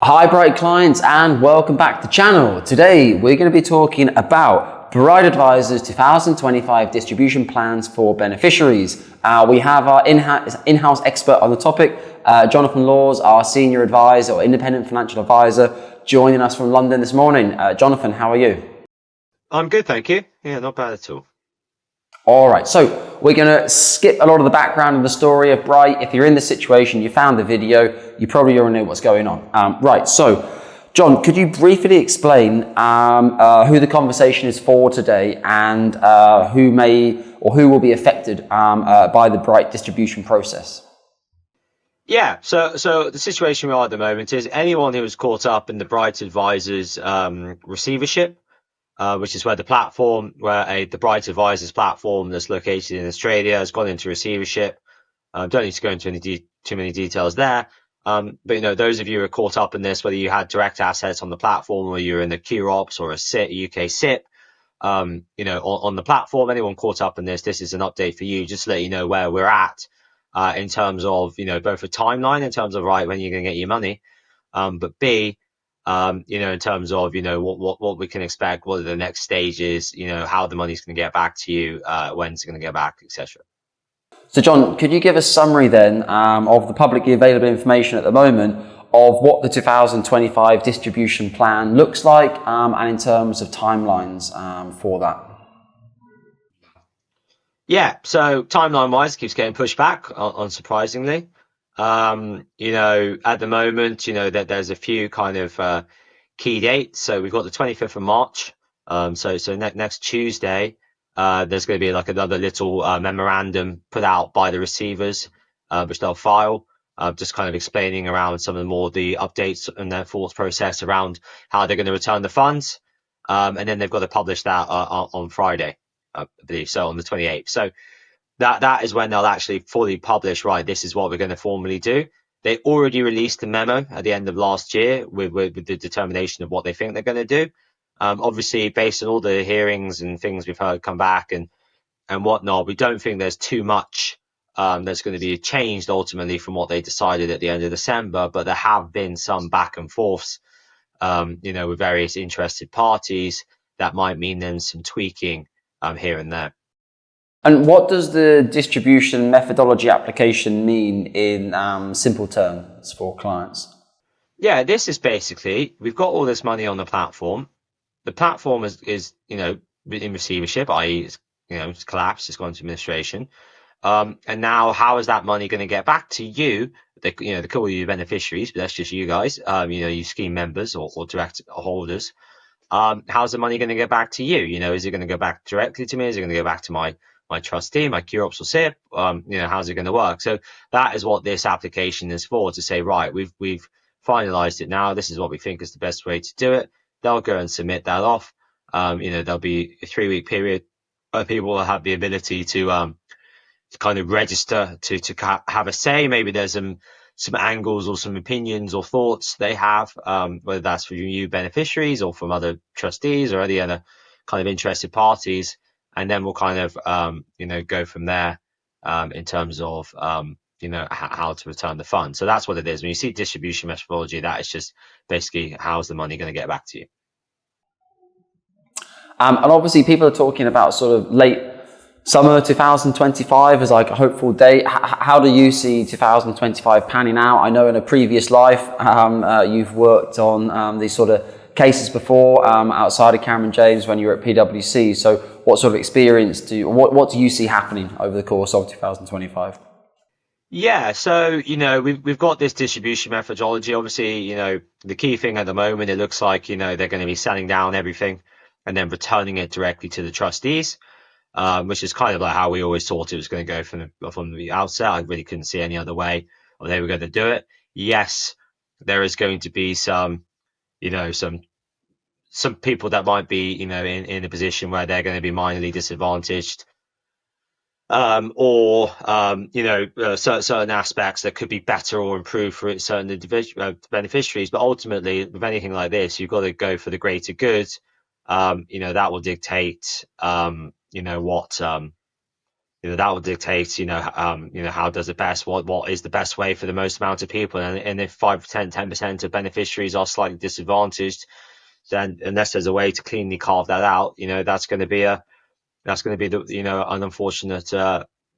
Hi Brite clients and welcome back to the channel. Today we're going to be talking about Brite Advisors 2025 distribution plans for beneficiaries. We have our in-house expert on the topic, Jonathan Laws, our senior advisor or independent financial advisor, joining us from London this morning. Jonathan, how are you? I'm good, thank you. Yeah, not bad at all. All right, so we're going to skip a lot of the background of the story of Brite. If you're in this situation, you found the video, you probably already know what's going on. Right, so John, could you briefly explain who the conversation is for today and who will be affected by the Brite distribution process? Yeah, so the situation we are at the moment is anyone who was caught up in the Brite Advisors receivership, which is where the Brite Advisors platform that's located in Australia has gone into receivership. Don't need to go into too many details there. But those of you who are caught up in this, whether you had direct assets on the platform or you're in the QROPS or a UK SIP, on the platform, anyone caught up in this is an update for you, just to let you know where we're at in terms of, both a timeline in terms of when you're going to get your money, but B, in terms of, what we can expect, what are the next stages, how the money's going to get back to you, when it's going to get back, etc. So John, could you give a summary then of the publicly available information at the moment of what the 2025 distribution plan looks like and in terms of timelines for that? Yeah, so timeline-wise, it keeps getting pushed back, unsurprisingly. At the moment, that there's a few kind of key dates. So we've got the 25th of March. So next Tuesday, there's going to be like another little memorandum put out by the receivers, which they'll file, just kind of explaining around some of the updates and their thought process around how they're going to return the funds. And then they've got to publish that on Friday, I believe, so on the 28th. So that is when they'll actually fully publish, right, this is what we're going to formally do. They already released a memo at the end of last year with the determination of what they think they're going to do. Obviously, based on all the hearings and things we've heard come back and whatnot, we don't think there's too much that's going to be changed ultimately from what they decided at the end of December, but there have been some back and forths, with various interested parties that might mean then some tweaking here and there. And what does the distribution methodology application mean in simple terms for clients? Yeah, this is basically, we've got all this money on the platform. The platform is in receivership, i.e., it's collapsed, it's gone into administration. And now, how is that money going to get back to you? They call you beneficiaries, but that's just you guys. You scheme members or direct holders. How's the money going to get back to you? Is it going to go back directly to me? Is it going to go back to my trustee, my QROPS or SIP? How's it going to work? So that is what this application is for, to say, right, we've finalized it now. This is what we think is the best way to do it. They'll go and submit that off. There'll be a 3-week period where people will have the ability to kind of register to have a say. Maybe there's some angles or some opinions or thoughts they have, whether that's from you beneficiaries or from other trustees or any other kind of interested parties. And then we'll kind of, go from there in terms of, how to return the fund. So that's what it is. When you see distribution methodology, that is just basically how's the money going to get back to you. And obviously people are talking about sort of late summer 2025 as like a hopeful date. How do you see 2025 panning out? I know in a previous life you've worked on these sort of cases before outside of Cameron James when you were at PwC. So what sort of experience what do you see happening over the course of 2025? Yeah, so we've got this distribution methodology. Obviously, the key thing at the moment, it looks like they're going to be selling down everything and then returning it directly to the trustees, which is kind of like how we always thought it was going to go from the outset. I really couldn't see any other way or they were going to do it. Yes, there is going to be some people that might be in a position where they're going to be minorly disadvantaged, or certain aspects that could be better or improved for certain beneficiaries. But ultimately, with anything like this, you've got to go for the greater good. That will dictate what that will dictate, how does it best, what is the best way for the most amount of people. And if 10% of beneficiaries are slightly disadvantaged, then unless there's a way to cleanly carve that out, that's going to be an unfortunate,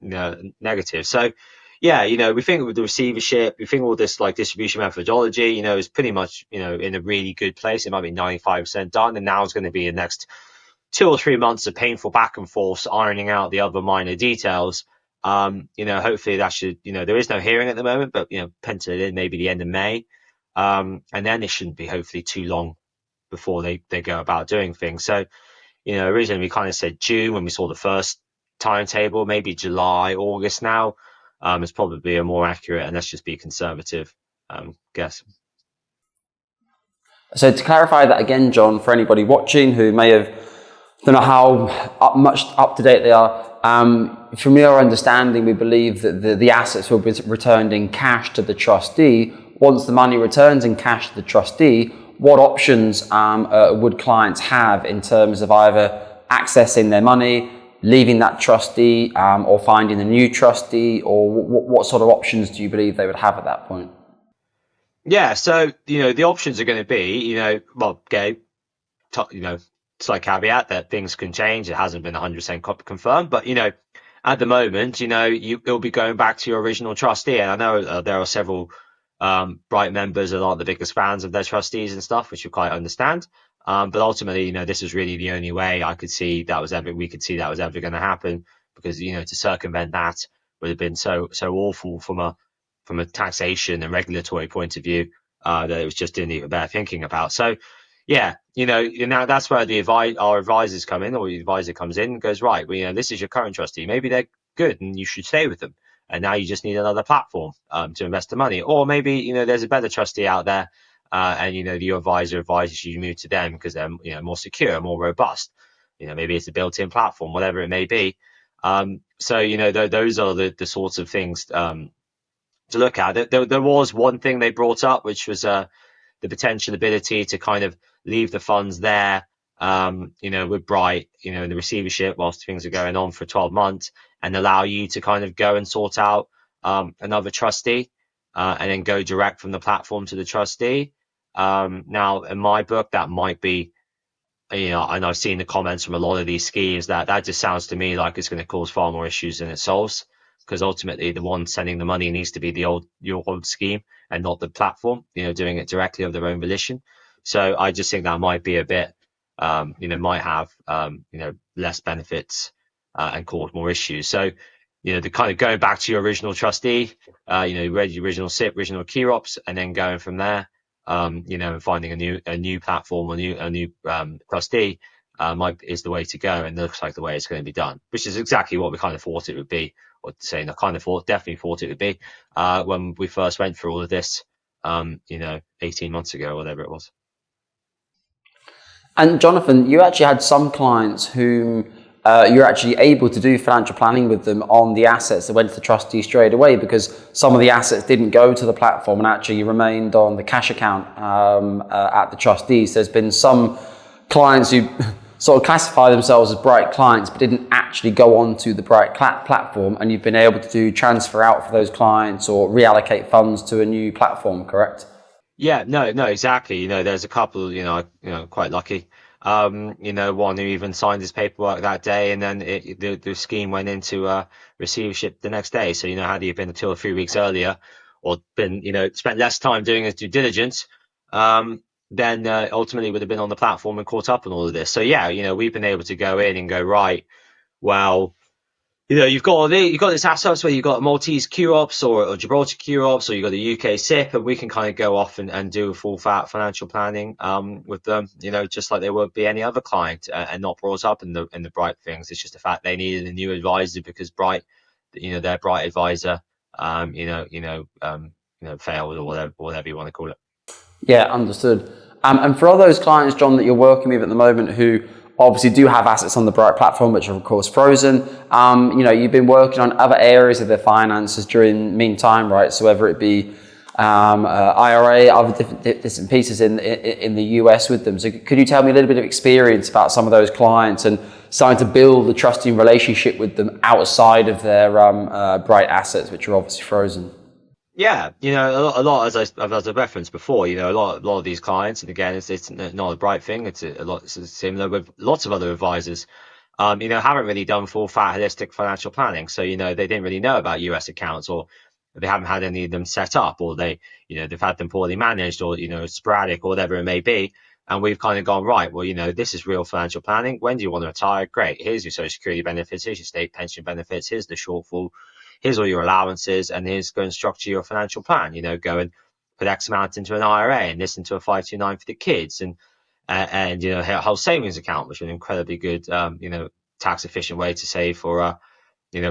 negative. So, yeah, we think with the receivership, we think all this like distribution methodology, is pretty much, in a really good place. It might be 95% done. And now it's going to be the next 2 or 3 months of painful back and forth, ironing out the other minor details. Hopefully that should, there is no hearing at the moment, but, pencil it in maybe the end of May. And then it shouldn't be hopefully too long before they go about doing things. So, originally we kind of said June when we saw the first timetable, maybe July, August now. It's probably a more accurate, and let's just be conservative guess. So to clarify that again, John, for anybody watching who may have, don't know how much up to date they are, from your understanding, we believe that the assets will be returned in cash to the trustee. Once the money returns in cash to the trustee, what options would clients have in terms of either accessing their money, leaving that trustee, or finding a new trustee, or what sort of options do you believe they would have at that point? Yeah, so the options are going to be, slight caveat that things can change. It hasn't been 100% confirmed, but at the moment, you'll be going back to your original trustee. And I know there are several Brite members that aren't the biggest fans of their trustees and stuff, which you quite understand. But ultimately, this is really the only way we could see that was ever going to happen, because to circumvent that would have been so awful from a taxation and regulatory point of view that it was just didn't even bear thinking about. So yeah, now that's where our advisors come in, or the advisor comes in and goes, right, well, this is your current trustee. Maybe they're good and you should stay with them. And now you just need another platform to invest the money. Or maybe, there's a better trustee out there and, your advisor advises you to move to them because they're, more secure, more robust. Maybe it's a built-in platform, whatever it may be. So, those are the sorts of things to look at. There was one thing they brought up, which was the potential ability to kind of leave the funds there, with Brite, in the receivership whilst things are going on for 12 months and allow you to kind of go and sort out another trustee and then go direct from the platform to the trustee. Now, in my book, that might be, and I've seen the comments from a lot of these schemes that just sounds to me like it's going to cause far more issues than it solves, because ultimately the one sending the money needs to be your old scheme and not the platform, doing it directly of their own volition. So I just think that might be a bit, might have, less benefits and cause more issues. So, the kind of going back to your original trustee, read your original SIP, original key ops, and then going from there, and finding a new platform, a new trustee is the way to go, and looks like the way it's going to be done, which is exactly what we kind of thought it would be, or saying I definitely thought it would be when we first went through all of this, 18 months ago, or whatever it was. And Jonathan, you actually had some clients whom you're actually able to do financial planning with them on the assets that went to the trustee straight away, because some of the assets didn't go to the platform and actually remained on the cash account at the trustees. There's been some clients who sort of classify themselves as Brite clients but didn't actually go onto the Brite platform, and you've been able to do transfer out for those clients or reallocate funds to a new platform, correct? Yeah, no, exactly. There's a couple, quite lucky. One who even signed his paperwork that day, and then the scheme went into receivership the next day. So, had he been 2 or 3 weeks earlier, or been, spent less time doing his due diligence, then ultimately would have been on the platform and caught up on all of this. So, yeah, we've been able to go in and go, right, well, you've got this assets where you've got Maltese QOps or Gibraltar QOps, or you've got the UK SIP, and we can kind of go off and do a full financial planning with them, just like they would be any other client, and not brought up in the Brite things. It's just the fact they needed a new advisor because Brite, their Brite advisor, failed, or whatever you want to call it. Yeah, understood. And for all those clients, John, that you're working with at the moment who obviously do have assets on the Brite platform, which are of course frozen, you've been working on other areas of their finances during the meantime, right? So whether it be IRA, other different bits and pieces in the US with them. So could you tell me a little bit of experience about some of those clients and starting to build a trusting relationship with them outside of their Brite assets, which are obviously frozen. Yeah, a lot as I referenced before, a lot of these clients, and again, it's not a Brite thing. It's a lot it's similar with lots of other advisors. Haven't really done full fat holistic financial planning, so they didn't really know about US accounts, or they haven't had any of them set up, or they've had them poorly managed, or sporadic, or whatever it may be. And we've kind of gone, right, well, this is real financial planning. When do you want to retire? Great. Here's your social security benefits. Here's your state pension benefits. Here's the shortfall. Here's all your allowances, and here's go and structure your financial plan. Go and put X amount into an IRA and this into a 529 for the kids, and a whole savings account, which is an incredibly good, tax efficient way to save for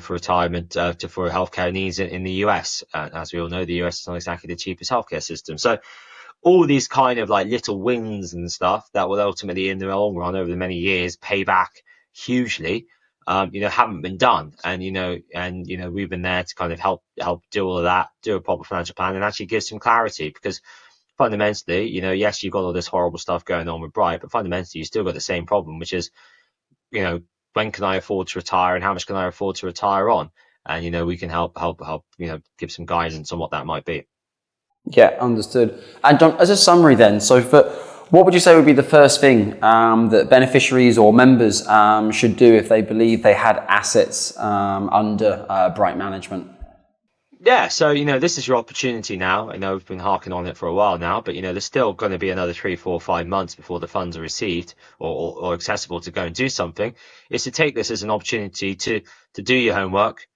for retirement, for healthcare needs in the US. As we all know, the US is not exactly the cheapest healthcare system. So all these kind of like little wins and stuff that will ultimately, in the long run, over the many years, pay back hugely. Haven't been done, and we've been there to kind of help do all of that, do a proper financial plan, and actually give some clarity. Because fundamentally, yes, you've got all this horrible stuff going on with Brite, but fundamentally, you still got the same problem, which is, when can I afford to retire, and how much can I afford to retire on? And we can help give some guidance on what that might be. Yeah, understood. And John, as a summary then, what would you say would be the first thing that beneficiaries or members should do if they believe they had assets under Brite management? Yeah, so this is your opportunity now. I know we've been harking on it for a while now, but there's still going to be another 3, 4, 5 months before the funds are received or accessible to go and do something. Is to take this as an opportunity to do your homework,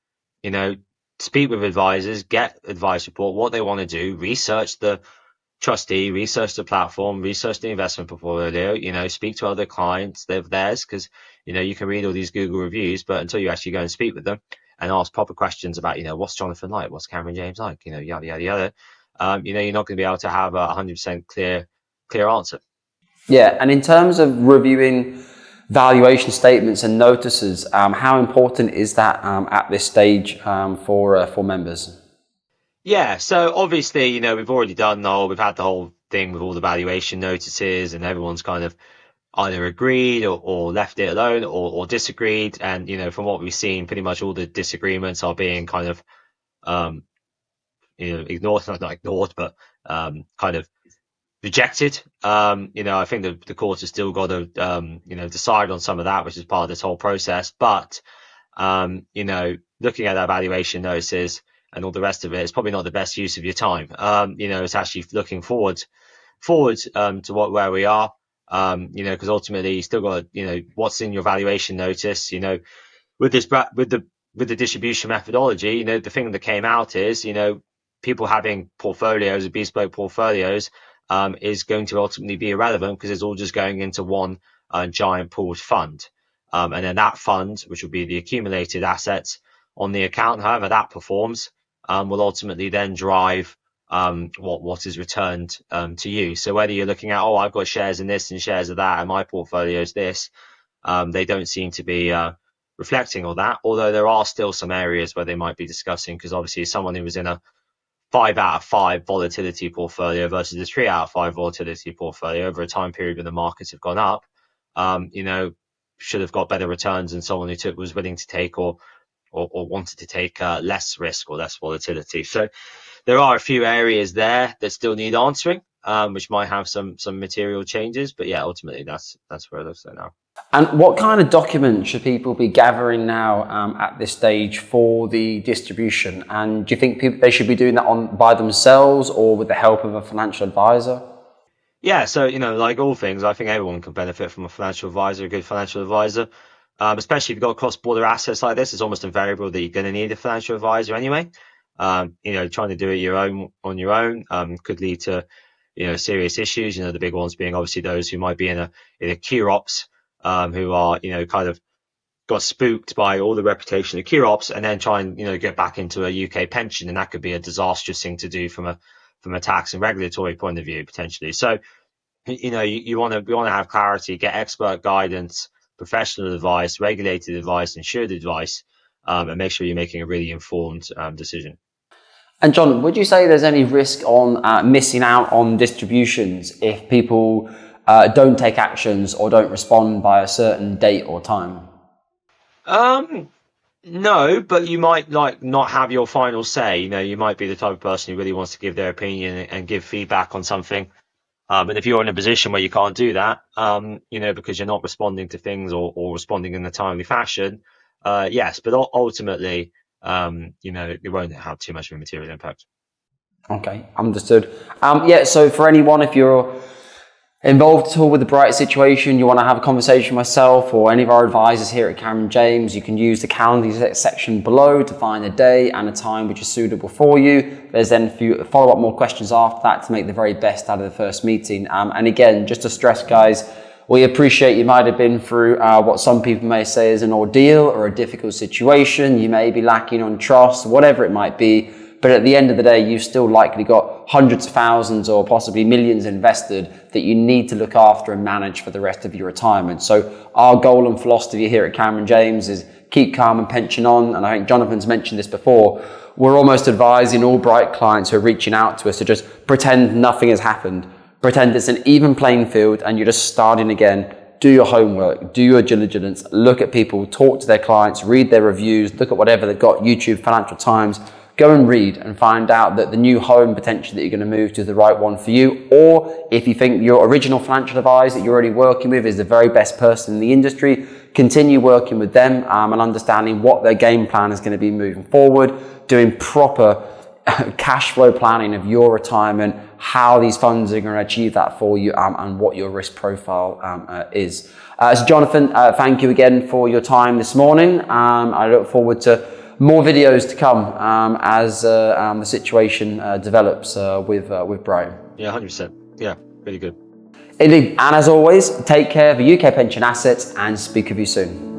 speak with advisors, get advice support, what they want to do, research the trustee, research the platform, research the investment portfolio, speak to other clients of theirs, because you can read all these Google reviews, but until you actually go and speak with them and ask proper questions about what's Jonathan like, what's Cameron James like, yada yada yada, you're not going to be able to have a 100% clear answer. Yeah, and in terms of reviewing valuation statements and notices, how important is that at this stage for members? Yeah, so obviously, we've already done we've had the whole thing with all the valuation notices, and everyone's kind of either agreed or left it alone or disagreed. And, from what we've seen, pretty much all the disagreements are being kind of, ignored, not ignored, but kind of rejected. I think the courts have still got to, decide on some of that, which is part of this whole process. But, looking at that valuation notices and all the rest of it is probably not the best use of your time. It's actually looking forward to where we are. Because ultimately you still got, what's in your valuation notice, with the distribution methodology, the thing that came out is, people having portfolios, bespoke portfolios, is going to ultimately be irrelevant because it's all just going into one giant pooled fund. And then that fund, which will be the accumulated assets on the account, however that performs, will ultimately then drive what is returned to you. So whether you're looking at, I've got shares in this and shares of that, and my portfolio is this, they don't seem to be reflecting all that. Although there are still some areas where they might be discussing, because obviously someone who was in a 5 out of 5 volatility portfolio versus a 3 out of 5 volatility portfolio over a time period when the markets have gone up, should have got better returns than someone who was willing to take or wanted to take less risk or less volatility. So there are a few areas there that still need answering, which might have some material changes. But yeah, ultimately that's where it looks like now. And what kind of documents should people be gathering now at this stage for the distribution? And do you think they should be doing that by themselves or with the help of a financial advisor? Yeah, so like all things, I think everyone can benefit from a financial advisor, a good financial advisor. Especially if you've got cross-border assets like this, it's almost invariable that you're going to need a financial advisor anyway. Trying to do it on your own could lead to serious issues. The big ones being obviously those who might be in a Q ops, who are kind of got spooked by all the reputation of Q ops, and then try and get back into a UK pension, and that could be a disastrous thing to do from a tax and regulatory point of view potentially. So you want to have clarity, get expert guidance, professional advice, regulated advice, insured advice, and make sure you're making a really informed decision. And John, would you say there's any risk on missing out on distributions if people don't take actions or don't respond by a certain date or time? No, but you might like not have your final say. You know, you might be the type of person who really wants to give their opinion and give feedback on something. And if you're in a position where you can't do that, you know, because you're not responding to things or responding in a timely fashion, yes, but ultimately, you know, it won't have too much of a material impact. Okay, understood. Yeah, so for anyone, if you're involved at all with the Brite situation, you want to have a conversation with myself or any of our advisors here at Cameron James, you can use the calendar section below to find a day and a time which is suitable for you. There's then a few follow-up more questions after that to make the very best out of the first meeting. And again, just to stress, guys, we appreciate you might have been through what some people may say is an ordeal or a difficult situation. You may be lacking on trust, whatever it might be. But at the end of the day, you've still likely got hundreds of thousands or possibly millions invested that you need to look after and manage for the rest of your retirement. So our goal and philosophy here at Cameron James is keep calm and pension on. And I think Jonathan's mentioned this before. We're almost advising all Brite clients who are reaching out to us to just pretend nothing has happened. Pretend it's an even playing field and you're just starting again. Do your homework, do your diligence, look at people, talk to their clients, read their reviews, look at whatever they've got, YouTube, Financial Times. Go and read and find out that the new home potentially that you're going to move to is the right one for you. Or if you think your original financial advisor that you're already working with is the very best person in the industry, continue working with them and understanding what their game plan is going to be moving forward, doing proper cash flow planning of your retirement, how these funds are going to achieve that for you and what your risk profile is. So Jonathan, thank you again for your time this morning. I look forward to more videos to come as the situation develops with Brite. Yeah, 100%. Yeah, really good. Indeed. And as always, take care of the UK pension assets and speak with you soon.